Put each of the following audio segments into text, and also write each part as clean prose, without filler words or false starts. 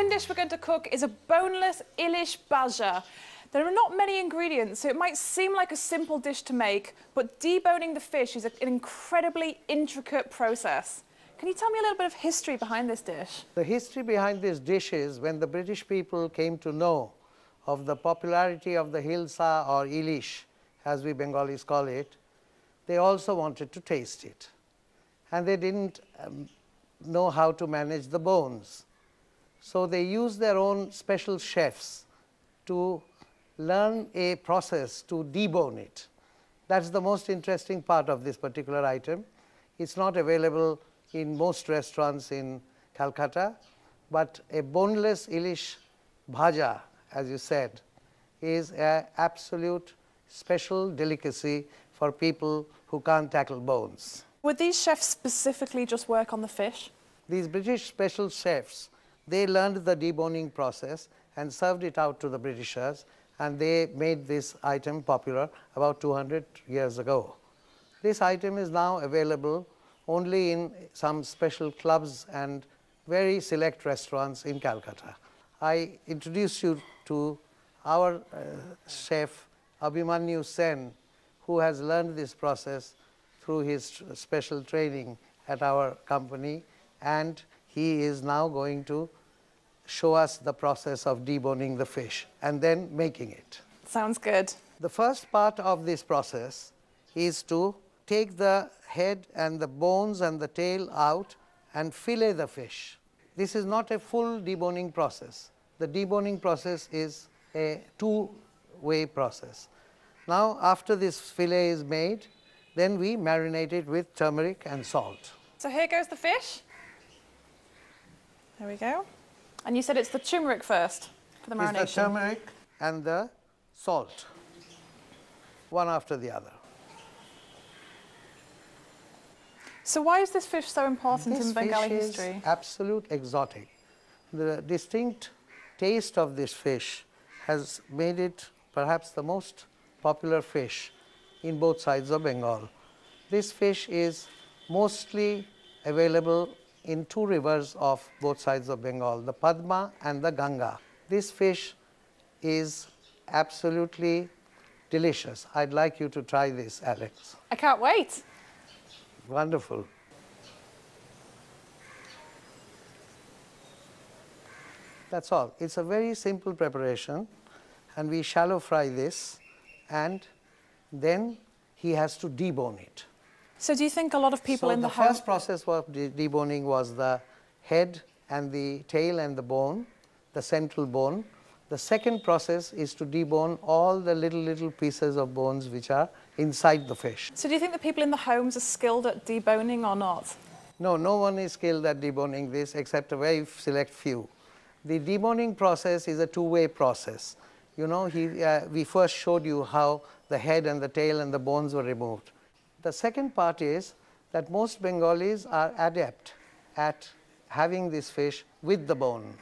second dish we're going to cook is a boneless Ilish bhaja. There are not many ingredients, so it might seem like a simple dish to make, but deboning the fish is an incredibly intricate process. Can you tell me a little bit of history behind this dish? The history behind this dish is when the British people came to know of the popularity of the hilsa or Ilish, as we Bengalis call it, they also wanted to taste it. And they didn't know how to manage the bones. So they used their own special chefs to learn a process to debone it. That's the most interesting part of this particular item. It's not available in most restaurants in Calcutta, but a boneless Ilish bhaja, as you said, is an absolute special delicacy for people who can't tackle bones. Would these chefs specifically just work on the fish? These British special chefs, they learned the deboning process and served it out to the Britishers, and they made this item popular about 200 years ago. This item is now available only in some special clubs and very select restaurants in Calcutta. I introduce you to our chef, Abhimanyu Sen, who has learned this process through his special training at our company, and he is now going to show us the process of deboning the fish and then making it. Sounds good. The first part of this process is to take the head and the bones and the tail out and fillet the fish. This is not a full deboning process. The deboning process is a two-way process. Now, after this fillet is made, then we marinate it with turmeric and salt. So here goes the fish. There we go. And you said it's the turmeric first for the marination. It's the turmeric and the salt, one after the other. So why is this fish so important in Bengali history? history? This fish is absolute exotic. The distinct taste of this fish has made it perhaps the most popular fish in both sides of Bengal. This fish is mostly available in two rivers of both sides of Bengal, the Padma and the Ganga. This fish is absolutely delicious. I'd like you to try this, Alex. I can't wait. Wonderful. That's all. It's a very simple preparation, and we shallow fry this, and then he has to debone it. So do you think a lot of people in the home... The first process of deboning was the head and the tail and the bone, the central bone. The second process is to debone all the little pieces of bones which are inside the fish. So do you think the people in the homes are skilled at deboning or not? No, no one is skilled at deboning this except a very select few. The deboning process is a two-way process. You know, we first showed you how the head and the tail and the bones were removed. The second part is that most Bengalis are adept at having this fish with the bone.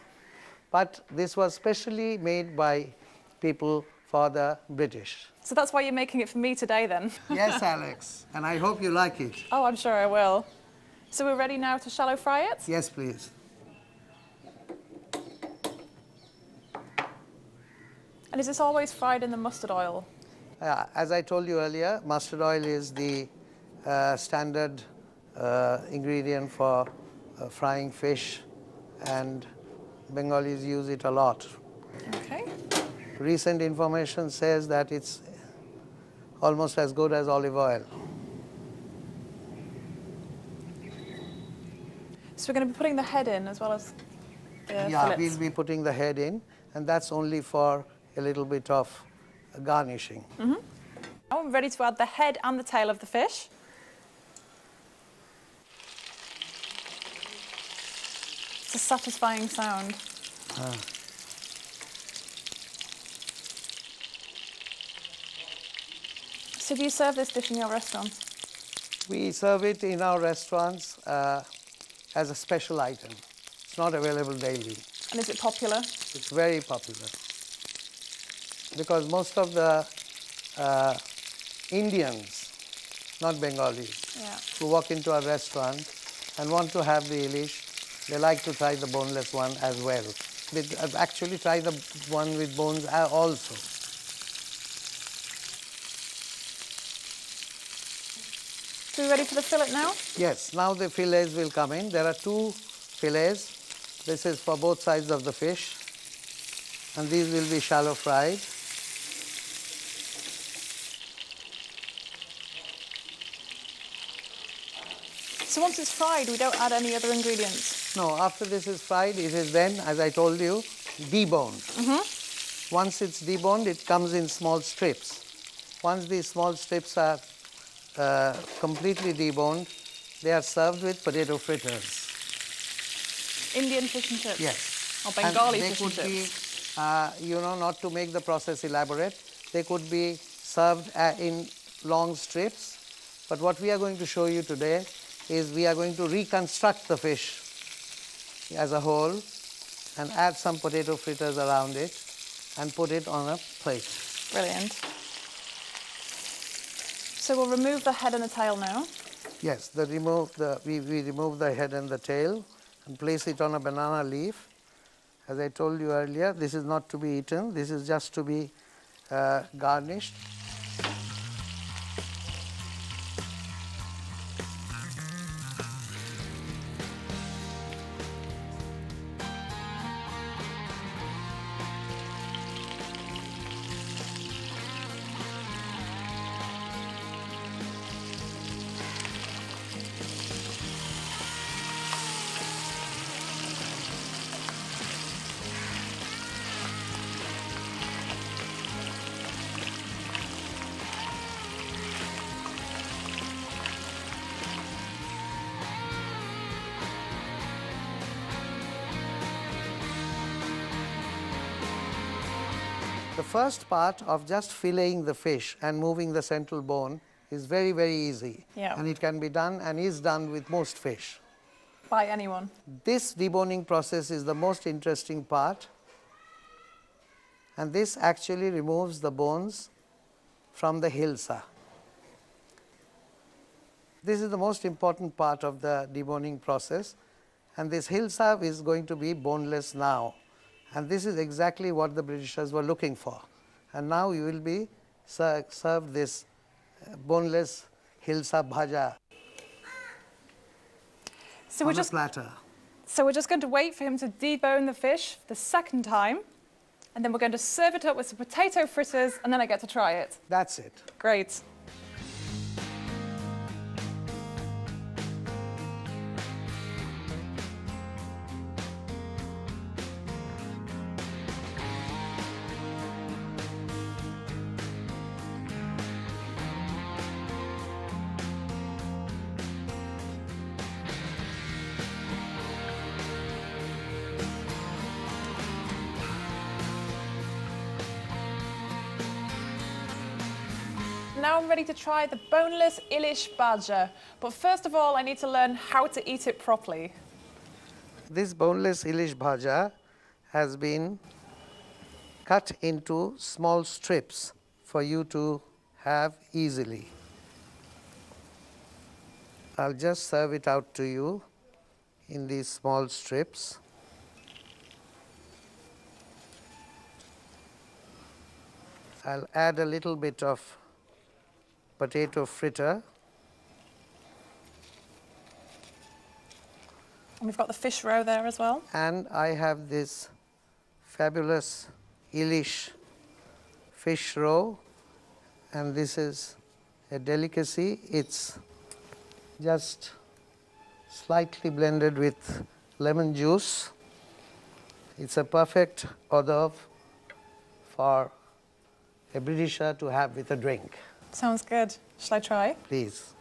But this was specially made by people for the British. So that's why you're making it for me today then? Yes, Alex, and I hope you like it. Oh, I'm sure I will. So we're ready now to shallow fry it? Yes, please. And is this always fried in the mustard oil? As I told you earlier, mustard oil is the standard ingredient for frying fish, and Bengalis use it a lot. Okay. Recent information says that it's almost as good as olive oil. So we're going to be putting the head in as well as the Yeah, fillets. we'll be putting the head in, and that's only for a little bit of garnishing. Now I'm ready to add the head and the tail of the fish. It's a satisfying sound. So do you serve this dish in your restaurant? We serve it in our restaurants as a special item. It's not available daily. And is it popular? It's very popular because most of the Indians, not Bengalis, who walk into our restaurant and want to have the Ilish, they like to try the boneless one as well. actually try the one with bones also. So we ready for the fillet now? Yes, now the fillets will come in. There are two fillets. This is for both sides of the fish. And these will be shallow fried. So once it's fried, we don't add any other ingredients? No, after this is fried, it is then, as I told you, deboned. Once it's deboned, it comes in small strips. Once these small strips are completely deboned, they are served with potato fritters. Indian fish and chips? Yes. Or Bengali and they fish and could chips? be, not to make the process elaborate, they could be served in long strips. But what we are going to show you today is we are going to reconstruct the fish as a whole and add some potato fritters around it and put it on a plate. Brilliant. So we'll remove the head and the tail now. Yes, we remove the head and the tail and place it on a banana leaf. As I told you earlier, this is not to be eaten, this is just to be garnished. The first part of just filleting the fish and moving the central bone is very, very easy. Yeah. And it can be done and is done with most fish. By anyone? This deboning process is the most interesting part. And this actually removes the bones from the hilsa. This is the most important part of the deboning process. And this hilsa is going to be boneless now. And this is exactly what the Britishers were looking for. And now you will be served this boneless hilsa bhaja So on a platter. So we're just going to wait for him to debone the fish the second time, and then we're going to serve it up with some potato fritters, and then I get to try it. That's it. Great. Now I'm ready to try the boneless Ilish bhaja. But first of all, I need to learn how to eat it properly. This boneless Ilish bhaja has been cut into small strips for you to have easily. I'll just serve it out to you in these small strips. I'll add a little bit of potato fritter. And we've got the fish roe there as well. And I have this fabulous Ilish fish roe, and this is a delicacy. It's just slightly blended with lemon juice. It's a perfect hors d'oeuvre for a Britisher to have with a drink. Sounds good. Shall I try? Please.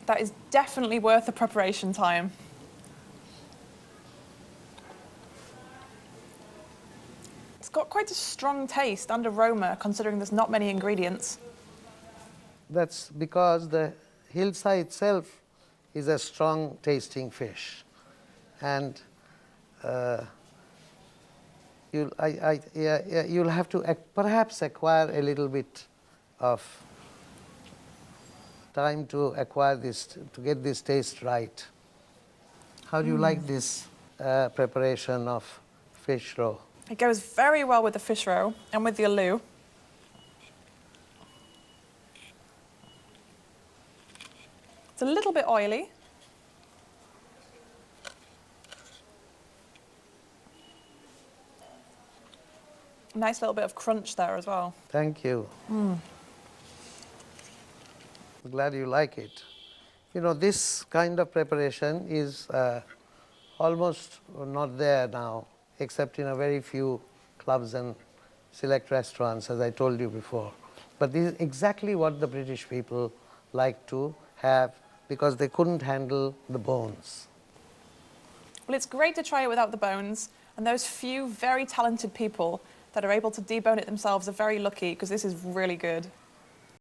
That is definitely worth the preparation time. It's got quite a strong taste and aroma, considering there's not many ingredients. That's because the hilsa itself is a strong tasting fish. And You'll have to perhaps acquire a little bit of time to acquire this, to get this taste right. How do you like this preparation of fish roe? It goes very well with the fish roe and with the aloo. It's a little bit oily. Nice little bit of crunch there as well. Thank you. Glad you like it. You know, this kind of preparation is almost not there now, except in a very few clubs and select restaurants, as I told you before. But this is exactly what the British people like to have, because they couldn't handle the bones. Well, it's great to try it without the bones, and those few very talented people that are able to debone it themselves are very lucky, because this is really good.